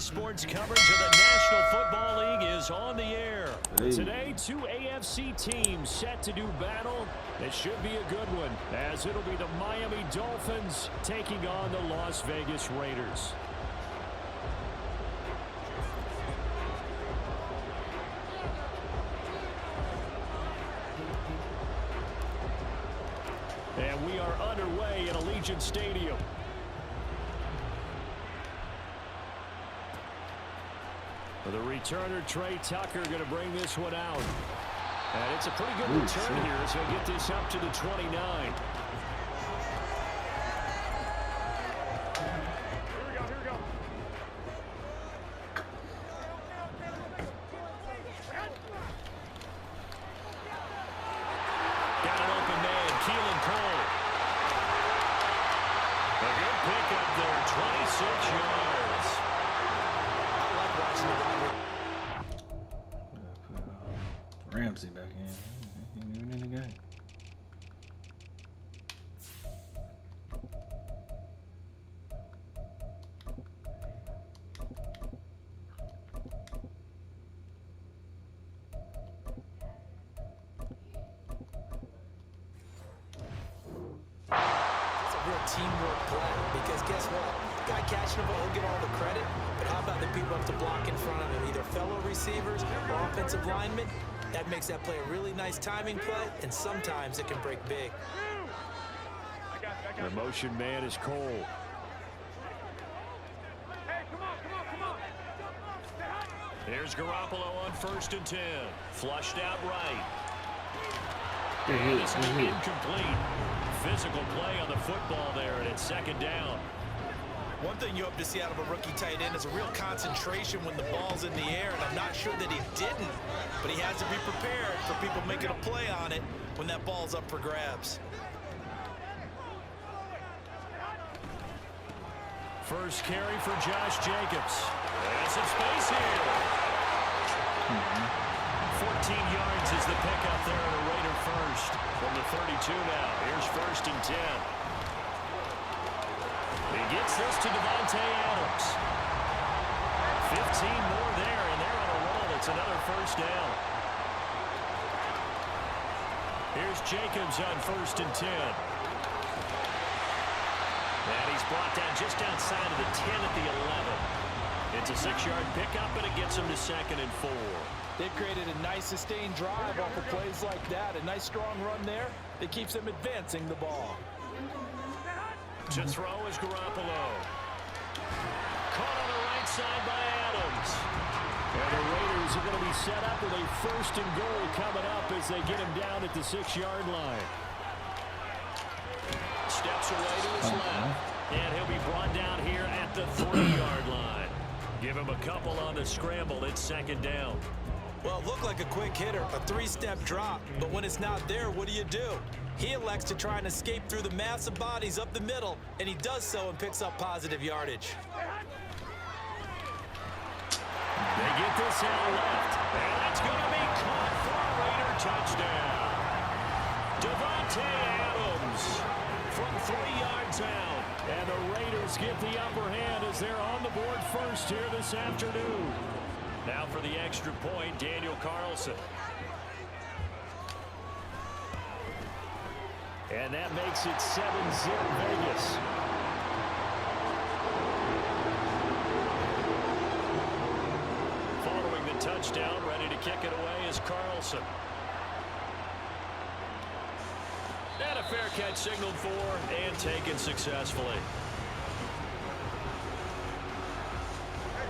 Sports coverage of the National Football League is on the air. Hey. Today, two AFC teams set to do battle. It should be a good one, as it'll be the Miami Dolphins taking on the Las Vegas Raiders. And we are underway at Allegiant Stadium. The returner, Trey Tucker, going to bring this one out. And it's a pretty good return here, so he'll get this up to the 29. Got an open man, Keelan Cole. A good pickup there, 26 yards. I like watching the wide. Ramsey back in. He ain't even in the game. It's a real teamwork play because guess what? The guy catching the ball will get all the credit, but how about the people up to block in front of him, either fellow receivers or offensive linemen? That makes that play a really nice timing play, and sometimes it can break big. The motion man is Cole. Here's Garoppolo on 1st and 10. Flushed out right. And it's incomplete. Physical play on the football there, and it's 2nd down. One thing you hope to see out of a rookie tight end is a real concentration when the ball's in the air, and I'm not sure that he didn't, but he has to be prepared for people making a play on it when that ball's up for grabs. First carry for Josh Jacobs. And some space here. 14 yards is the pickup there at a Raider first. From the 32 now. Here's 1st and 10. He gets this to Davante Adams. 15 more there, and they're on a roll. It's another 1st down. Here's Jacobs on 1st and 10. And he's brought down just outside of the 10 at the 11. It's a 6-yard pickup, and it gets him to 2nd and 4. They've created a nice sustained drive off of plays like that. A nice strong run there that keeps them advancing the ball. To throw is Garoppolo. Caught on the right side by Adams. And the Raiders are going to be set up with a 1st and goal coming up as they get him down at the 6-yard line. Steps away to his left. And he'll be brought down here at the 3-yard line. Give him a couple on the scramble. It's 2nd down. Well, it looked like a quick hitter, a 3-step drop, but when it's not there, what do? He elects to try and escape through the massive bodies up the middle, and he does so and picks up positive yardage. They get this out left, and that's going to be caught for a Raider touchdown. Davante Adams from 3 yards out, and the Raiders get the upper hand as they're on the board first here this afternoon. Now for the extra point, Daniel Carlson. And that makes it 7-0 Vegas. Following the touchdown, ready to kick it away is Carlson. And a fair catch signaled for and taken successfully.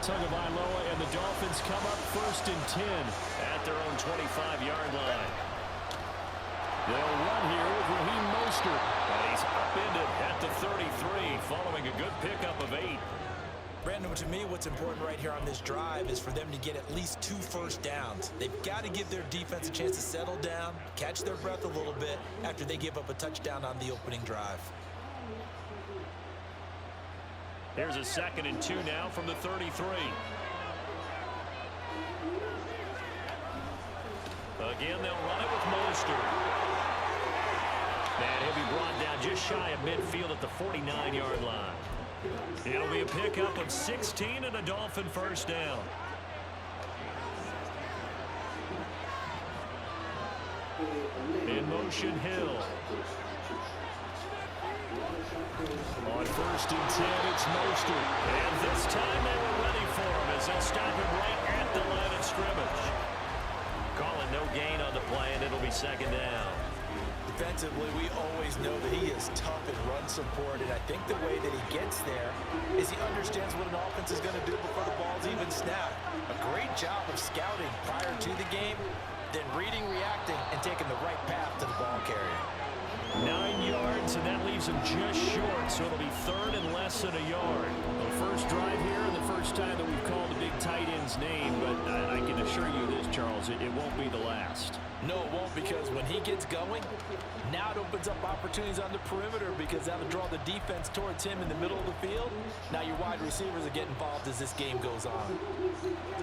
Tagovailoa and the Dolphins come up 1st and 10 at their own 25-yard line. They'll run here with Raheem Mostert. And he's upended at the 33 following a good pickup of 8. Brandon, to me, what's important right here on this drive is for them to get at least 2 first downs. They've got to give their defense a chance to settle down, catch their breath a little bit after they give up a touchdown on the opening drive. Here's a 2nd and 2 now from the 33. Again, they'll run it with Mostert. And he'll be brought down just shy of midfield at the 49-yard line. It'll be a pickup of 16 and a Dolphin first down. In motion, Hill. On 1st and 10, it's Mostert. And this time they were ready for him as they'll stop him right at the line of scrimmage. Calling no gain on the play, and it'll be 2nd down. Defensively, we always know that he is tough in run support, and I think the way that he gets there is he understands what an offense is going to do before the ball's even snapped. A great job of scouting prior to the game, then reading, reacting, and taking the right path to the ball carrier. 9 yards, and that leaves him just short, so it'll be 3rd and less than a yard. The first drive here, and the first time that we've called the big tight end's name, but I can assure you this, Charles, it won't be the last. No, it won't, because when he gets going, now it opens up opportunities on the perimeter because that'll draw the defense towards him in the middle of the field. Now your wide receivers are getting involved as this game goes on.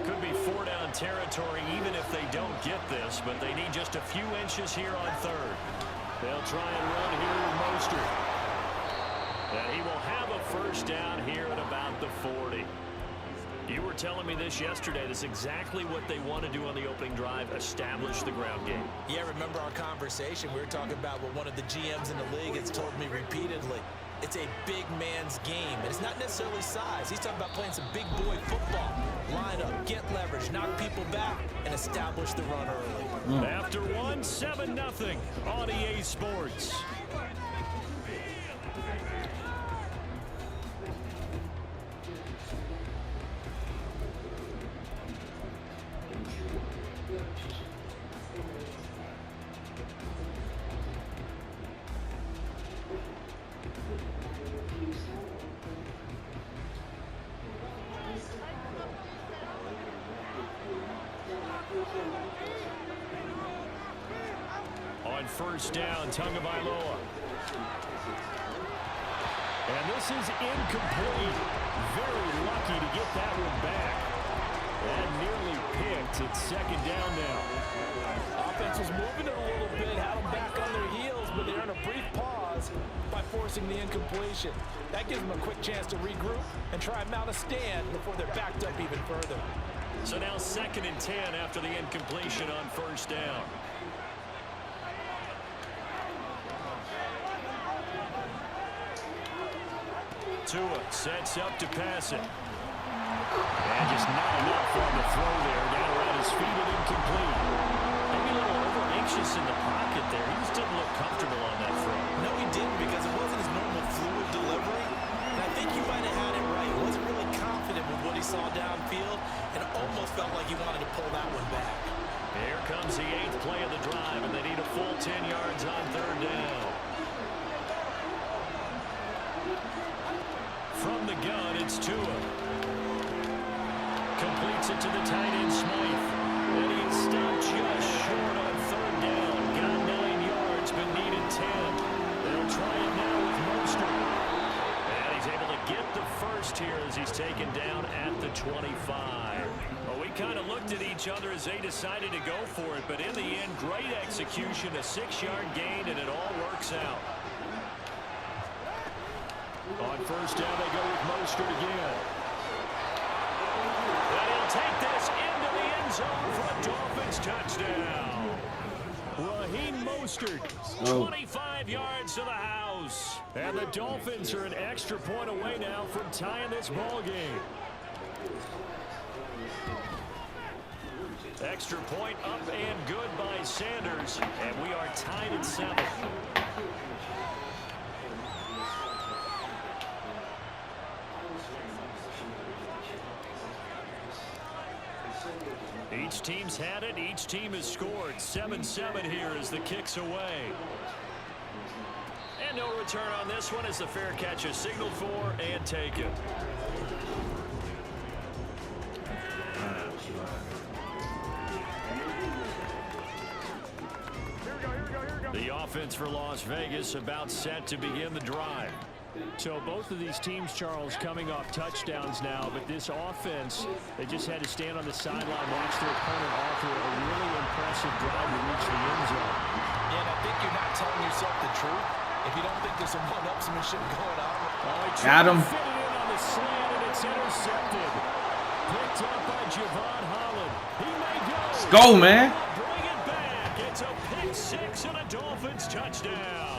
Could be 4-down territory even if they don't get this, but they need just a few inches here on 3rd. They'll try and run here with Mostert. And he will have a first down here at about the 40. You were telling me this yesterday. This is exactly what they want to do on the opening drive, establish the ground game. Yeah, remember our conversation? We were talking about what one of the GMs in the league has told me repeatedly. It's a big man's game, and it's not necessarily size. He's talking about playing some big boy football. Line up, get leverage, knock people back, and establish the run early. After 1, 7-0 on EA Sports. On 1st down, Tagovailoa. And this is incomplete. Very lucky to get that one back. And nearly picked. It's 2nd down now. Offense was moving it a little bit, had them back on their heels, but they're in a brief pause by forcing the incompletion. That gives them a quick chance to regroup and try and mount a stand before they're backed up even further. So now 2nd and 10 after the incompletion on 1st down. Tua sets up to pass it. And just not enough on the throw there. Down around his feet and incomplete. Maybe a little over-anxious in the pocket there. He just didn't look comfortable on that throw. No, he didn't, because it wasn't his normal fluid delivery. And I think he might have had it right. He wasn't really confident with what he saw downfield and almost felt like he wanted to pull that one back. Here comes the 8th play of the drive, and they need a full 10 yards on 3rd down. From the gun, it's Tua. Completes it to the tight end, Smythe. And he's stopped just short on 3rd down. Got 9 yards, but needed 10. They'll try it now with Mostert. And he's able to get the first here as he's taken down at the 25. Well, we kind of looked at each other as they decided to go for it, but in the end, great execution, a 6-yard gain, and it all works out. On 1st down, they go with Mostert again. And he'll take this into the end zone for a Dolphins touchdown. Raheem Mostert, 25 yards to the house. And the Dolphins are an extra point away now from tying this ball game. Extra point up and good by Sanders. And we are tied at 7. Each team's had it. Each team has scored. 7-7 here as the kick's away. And no return on this one as the fair catch is signaled for and taken. The offense for Las Vegas about set to begin the drive. So both of these teams, Charles, coming off touchdowns now, but this offense, they just had to stand on the sideline, watch their opponent offer a really impressive drive to reach the end zone. Yeah, and I think you're not telling yourself the truth if you don't think there's some one-upsmanship going on. Got him. Fit it in slant, and it's intercepted. Picked up by Javon Holland. He may go. Let's go, man. Bring it back. It's a pick six and a Dolphins touchdown.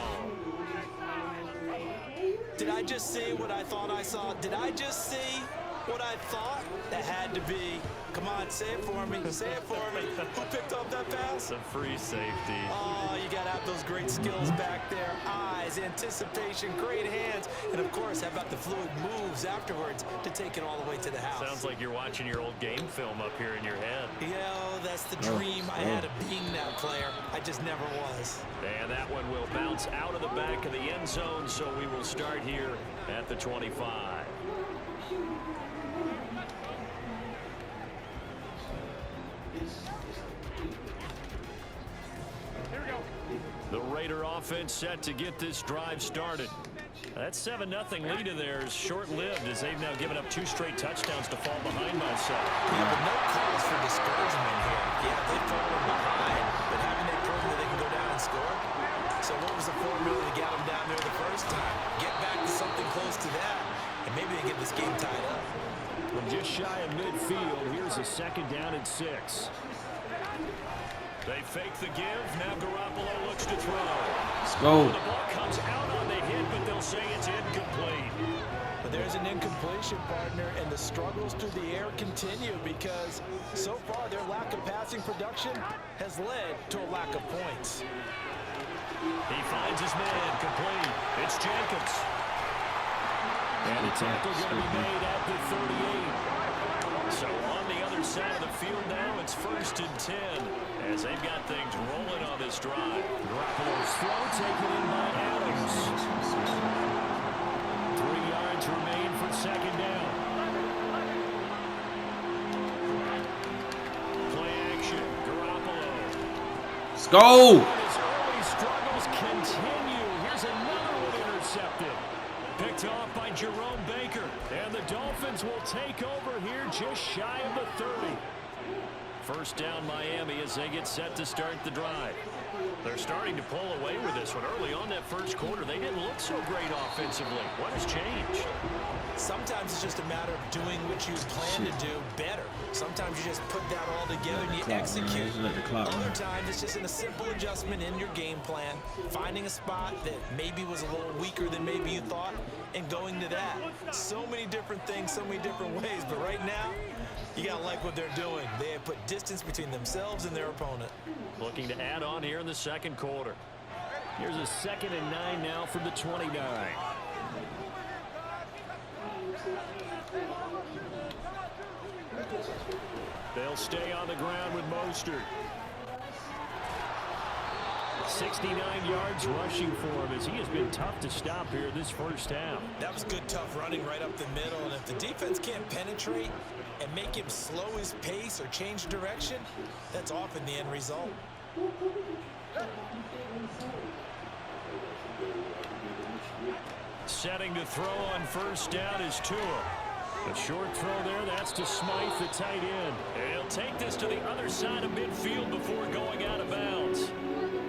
Did I just see what I thought I saw? Did I just see what I thought? That had to be. Come on, say it for me. Say it for me. Who picked up that pass? A free safety. Oh, you got to have those great skills back there. Eyes, anticipation, great hands. And, of course, how about the fluid moves afterwards to take it all the way to the house? Sounds like you're watching your old game film up here in your head. Yeah, that's the dream I had of being that player. I just never was. And that one will bounce out of the back of the end zone, so we will start here at the 25. The Raider offense set to get this drive started. That 7-0 lead of theirs short-lived as they've now given up 2 straight touchdowns to fall behind by 7. Yeah, but no cause for discouragement here. Yeah, they've fallen behind, but haven't they proven that they can go down and score? So what was the formula to get them down there the first time? Get back to something close to that, and maybe they get this game tied up. From just shy of midfield, here's a 2nd down and 6. They fake the give. Now Garoppolo looks to throw. Let's go. The ball comes out on the hit, but they'll say it's incomplete. But there's an incompletion, partner, and the struggles through the air continue because so far their lack of passing production has led to a lack of points. He finds his man complete. It's Jacobs. And the tackle going to be made at the 38. So on the other side of the field now, it's 1st and 10 as they've got things rolling on this drive. Garoppolo's throw taken in by Adams. 3 yards remain for 2nd down. Play action. Garoppolo. Let's go. His early struggles continue. Here's another one intercepted. Picked off by Jerome Baker. And the Dolphins will take over here just shy of the 30. 1st down Miami as they get set to start the drive. They're starting to pull away with this one. Early on that 1st quarter, they didn't look so great offensively. What has changed? Sometimes it's just a matter of doing what you plan to do better. Sometimes you just put that all together and you execute. Other times it's just in a simple adjustment in your game plan, finding a spot that maybe was a little weaker than maybe you thought, and going to that. So many different things, so many different ways, but right now, you gotta like what they're doing. They have put distance between themselves and their opponent. Looking to add on here in the 2nd quarter. Here's a 2nd and 9 now from the 29. They'll stay on the ground with Mostert. 69 yards rushing for him as he has been tough to stop here this 1st half. That was good, tough running right up the middle, and if the defense can't penetrate and make him slow his pace or change direction, that's often the end result. Setting to throw on 1st down is Tua. A short throw there, that's to Smythe, the tight end. And he'll take this to the other side of midfield before going out of bounds.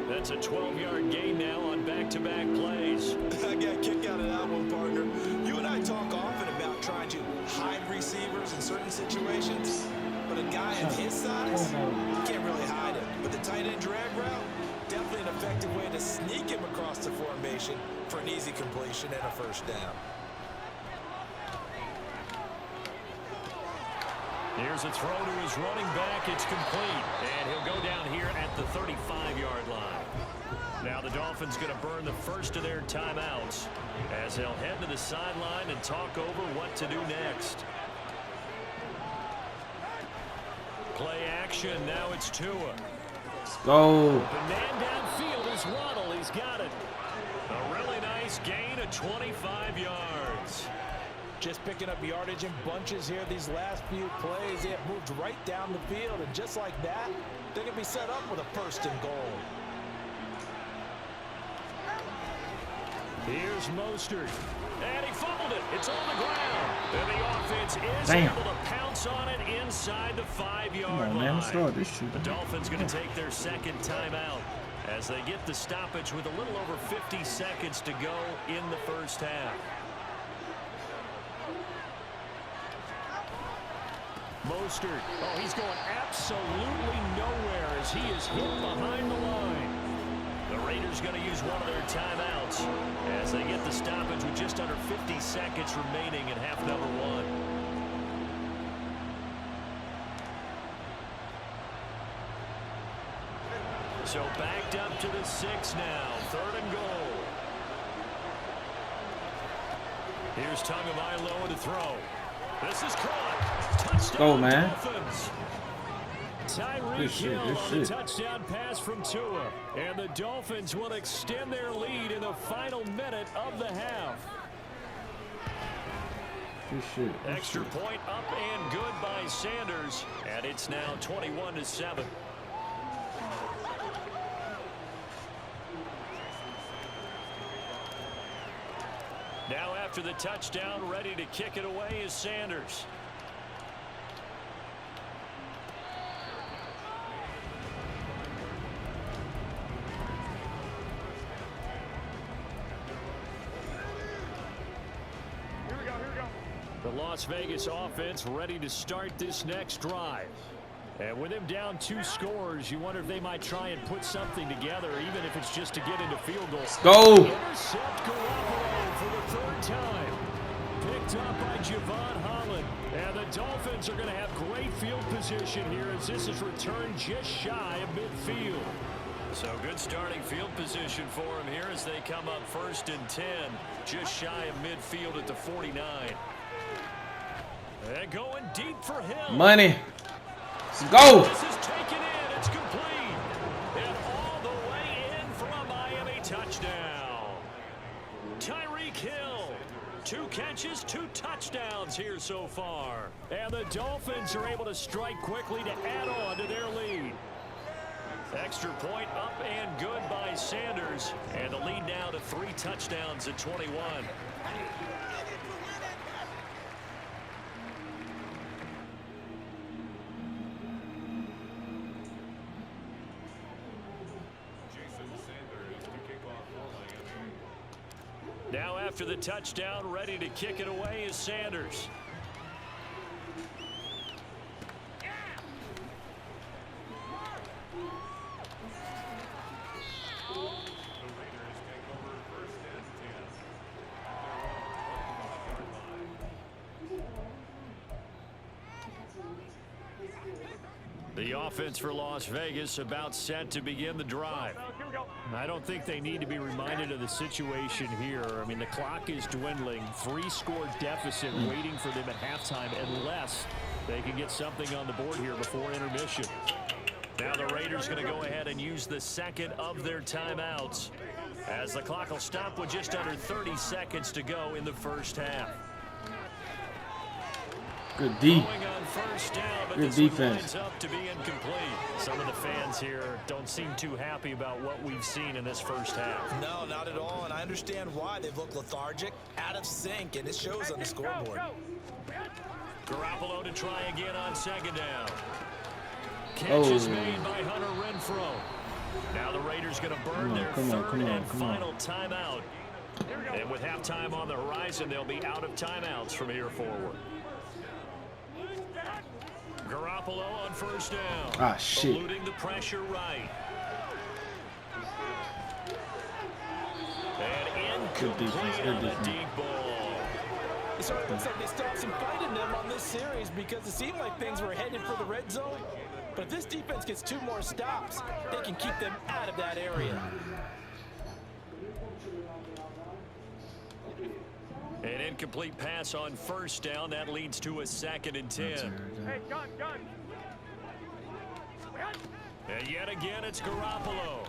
That's a 12-yard gain now on back-to-back plays. I got a kick out of that one, partner. You and I talk often about trying to hide receivers in certain situations, but a guy of his size can't really hide it. But the tight end drag route, definitely an effective way to sneak him across the formation for an easy completion and a 1st down. Here's a throw to his running back. It's complete. And he'll go down here at the 35-yard line. Now the Dolphins going to burn the 1st of their timeouts as they'll head to the sideline and talk over what to do next. Play action. Now it's Tua. Let's go. The man downfield is Waddle. He's got it. A really nice gain of 25 yards. Just picking up yardage in bunches here these last few plays. They have moved right down the field, and just like that, they're going to be set up with a 1st and goal. Here's Mostert. And he fumbled it. It's on the ground. And the offense is able to pounce on it inside the 5-yard line. Let's start this shit. The Dolphins going to take their 2nd timeout as they get the stoppage with a little over 50 seconds to go in the 1st half. Mostert. Oh, he's going absolutely nowhere as he is hit behind the line. The Raiders going to use one of their timeouts as they get the stoppage with just under 50 seconds remaining in half number one. So backed up to the 6 now. 3rd and goal. Here's Tagovailoa to throw. This is caught. Touchdown, Go, man. Dolphins. Tyreek Hill on the touchdown pass from Tua. And the Dolphins will extend their lead in the final minute of the half. Extra point up and good by Sanders. And it's now 21-7. Now after the touchdown, ready to kick it away is Sanders. The Las Vegas offense ready to start this next drive. And with him down 2 scores, you wonder if they might try and put something together, even if it's just to get into field goals. Go! Intercept Garoppolo for the 3rd time. Picked up by Javon Holland. And the Dolphins are going to have great field position here as this is returned just shy of midfield. So good starting field position for him here as they come up 1st and 10, just shy of midfield at the 49. And going deep for Hill. Money. Let's go. This is taken in. It's complete. And all the way in for a Miami touchdown. Tyreek Hill. 2 catches, 2 touchdowns here so far. And the Dolphins are able to strike quickly to add on to their lead. Extra point up and good by Sanders. And the lead now to 3 touchdowns at 21. Now after the touchdown, ready to kick it away is Sanders. The offense for Las Vegas about set to begin the drive. I don't think they need to be reminded of the situation here. I mean, the clock is dwindling. 3-score deficit waiting for them at halftime unless they can get something on the board here before intermission. Now the Raiders going to go ahead and use the 2nd of their timeouts as the clock will stop with just under 30 seconds to go in the 1st half. Good D. Down, good defense. Up to be incomplete. Some of the fans here don't seem too happy about what we've seen in this 1st half. No, not at all, and I understand why. They've looked lethargic, out of sync, and it shows on the scoreboard. Garoppolo to try again on 2nd down. Catch is made by Hunter Renfrow. Now the Raiders going to burn their 3rd and final timeout. And with halftime on the horizon, they'll be out of timeouts from here forward. Garoppolo on 1st down. Ah, shit. Eluding the pressure right. And incomplete on the deep ball. It sort of looks like they still have some fight in them on this series because it seemed like things were headed for the red zone. But if this defense gets 2 more stops, they can keep them out of that area. An incomplete pass on 1st down. That leads to a 2nd and 10. Hey, gun. And yet again, it's Garoppolo.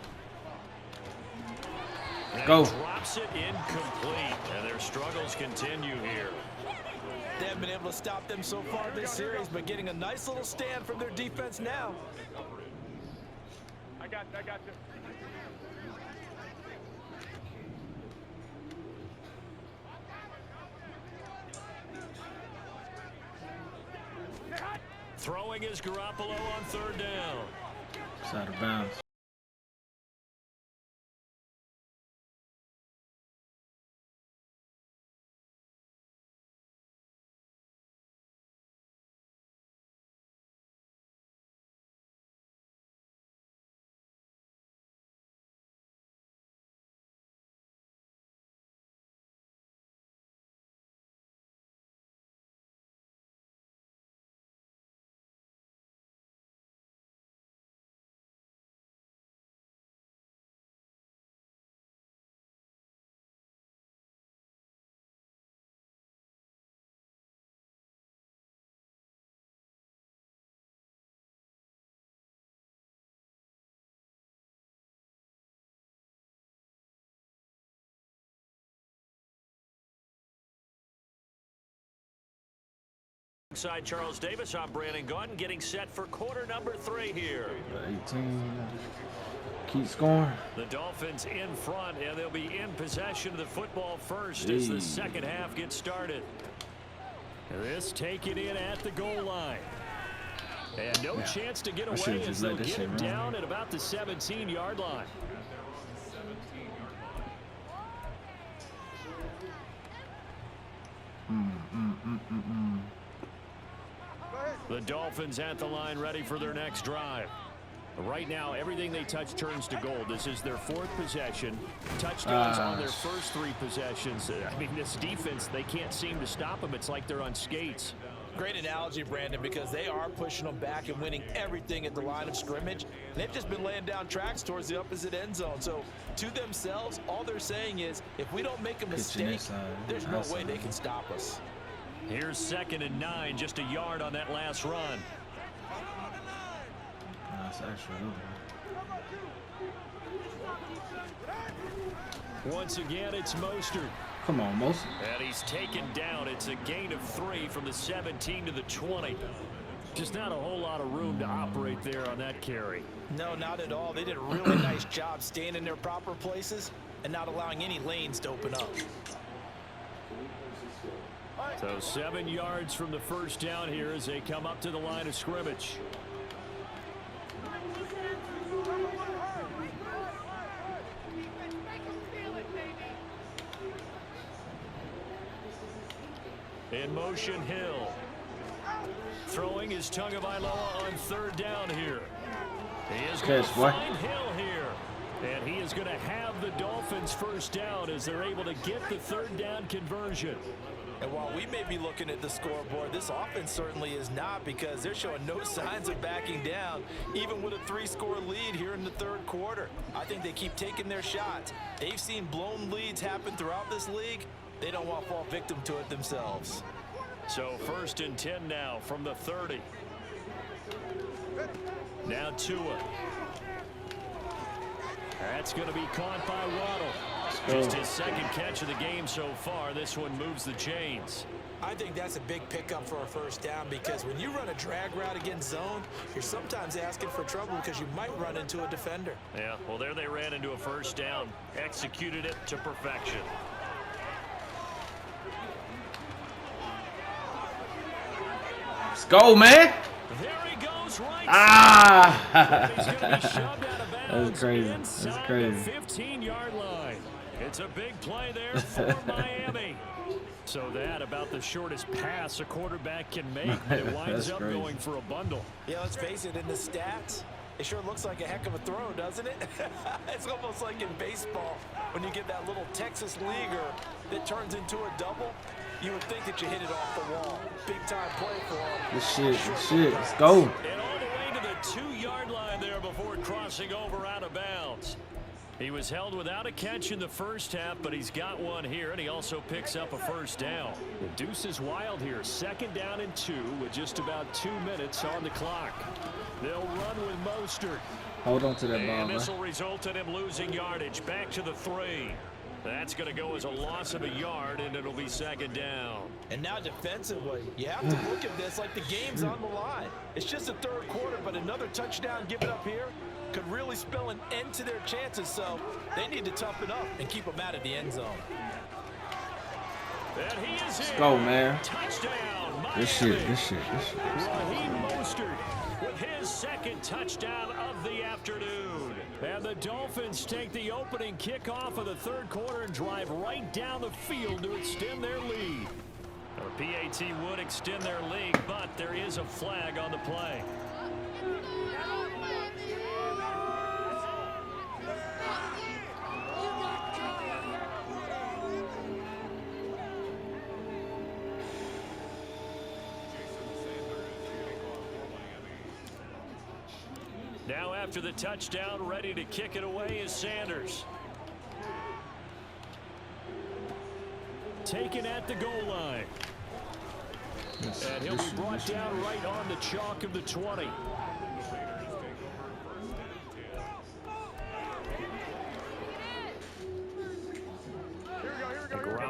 And Go. He drops it incomplete. And their struggles continue here. They haven't been able to stop them so far this series, but getting a nice little stand from their defense now. I got you. Throwing is Garoppolo on 3rd down. It's out of bounds. Alongside Charles Davis, I'm Brandon Gordon, getting set for quarter number 3 here. 18. Keep scoring. The Dolphins in front, and they'll be in possession of the football first as the second half gets started. This taken in at the goal line. And no chance to get away as they'll get him down at about the 17-yard line. The Dolphins at the line ready for their next drive. Right now, everything they touch turns to gold. This is their 4th possession. Touchdowns on their first 3 possessions. I mean, this defense, they can't seem to stop them. It's like they're on skates. Great analogy, Brandon, because they are pushing them back and winning everything at the line of scrimmage. They've just been laying down tracks towards the opposite end zone. So, to themselves, all they're saying is, if we don't make a mistake, there's no way they can stop us. Here's 2nd and 9, just a yard on that last run. That's actually Once again, it's Mostert. Come on, Mostert. And he's taken down. It's a gain of 3 from the 17 to the 20. Just not a whole lot of room to operate there on that carry. No, not at all. They did a really nice job staying in their proper places and not allowing any lanes to open up. So 7 yards from the first down here as they come up to the line of scrimmage. In motion, Hill. Throwing his Tagovailoa on 3rd down here. He is going to find Hill here. And he is going to have the Dolphins first down as they're able to get the 3rd down conversion. And while we may be looking at the scoreboard, this offense certainly is not, because they're showing no signs of backing down, even with a 3-score lead here in the 3rd quarter. I think they keep taking their shots. They've seen blown leads happen throughout this league. They don't want to fall victim to it themselves. So 1st and 10 now from the 30. Now Tua. That's going to be caught by Waddle. Just his 2nd catch of the game so far. This one moves the chains. I think that's a big pickup for a first down, because when you run a drag route against zone, you're sometimes asking for trouble because you might run into a defender. Yeah, well, there they ran into a first down. Executed it to perfection. Let's go, man. There he goes, right. He's going to be shoved out of bounds. That's crazy. Inside That's crazy. the 15-yard line. It's a big play there for Miami. So that about the shortest pass a quarterback can make. It winds up going for a bundle. Yeah, let's face it, in the stats, it sure looks like a heck of a throw, doesn't it? It's almost like in baseball when you get that little Texas leaguer that turns into a double. You would think that you hit it off the wall. Big time play for him. Good shit. Let's go. And all the way to the 2-yard line there before crossing over out of bounds. He was held without a catch in the first half, but he's got one here, and he also picks up a first down. The deuce is wild here. 2nd down and 2 with just about 2 minutes on the clock. They'll run with Mostert. Hold on to that ball, and this will result in him losing yardage. Back to the 3. That's going to go as a loss of a yard, and it'll be 2nd down. And now defensively, you have to look at this like the game's on the line. It's just the 3rd quarter, but another touchdown given up here could really spell an end to their chances, so they need to toughen up and keep them out of the end zone. And he is Let's go, man. Touchdown, Miami. This shit. Raheem Mostert with his 2nd touchdown of the afternoon. And the Dolphins take the opening kickoff of the 3rd quarter and drive right down the field to extend their lead. Or PAT would extend their lead, but there is a flag on the play. Now after the touchdown, ready to kick it away is Sanders. Taken at the goal line. And he'll be brought down right on the chalk of the 20.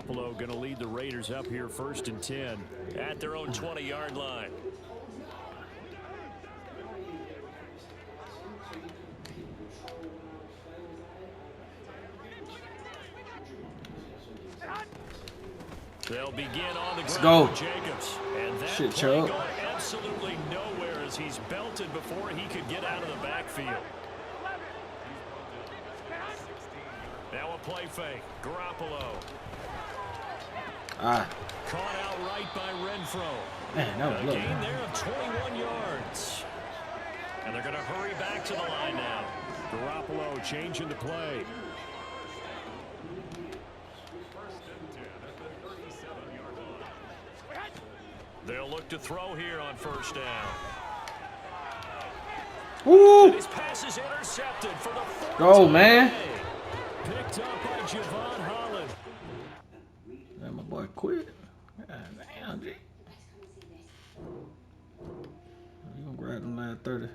Garoppolo going to lead the Raiders up here 1st and 10 at their own 20-yard line. They'll begin on the ground with Jacobs. And that Shit, play Chuck. going absolutely nowhere as he's belted before he could get out of the backfield. Now a play fake. Garoppolo. Caught out right by Renfro. Man, that was A low. gain there of 21 yards. And they're going to hurry back to the line now. Garoppolo changing the play. They'll look to throw here on 1st down. Woo! And his pass is intercepted for the 4th Go, time man. today. Picked up by Javon Holland. Man, my boy quit. God damn, G. You gonna grab them last 30.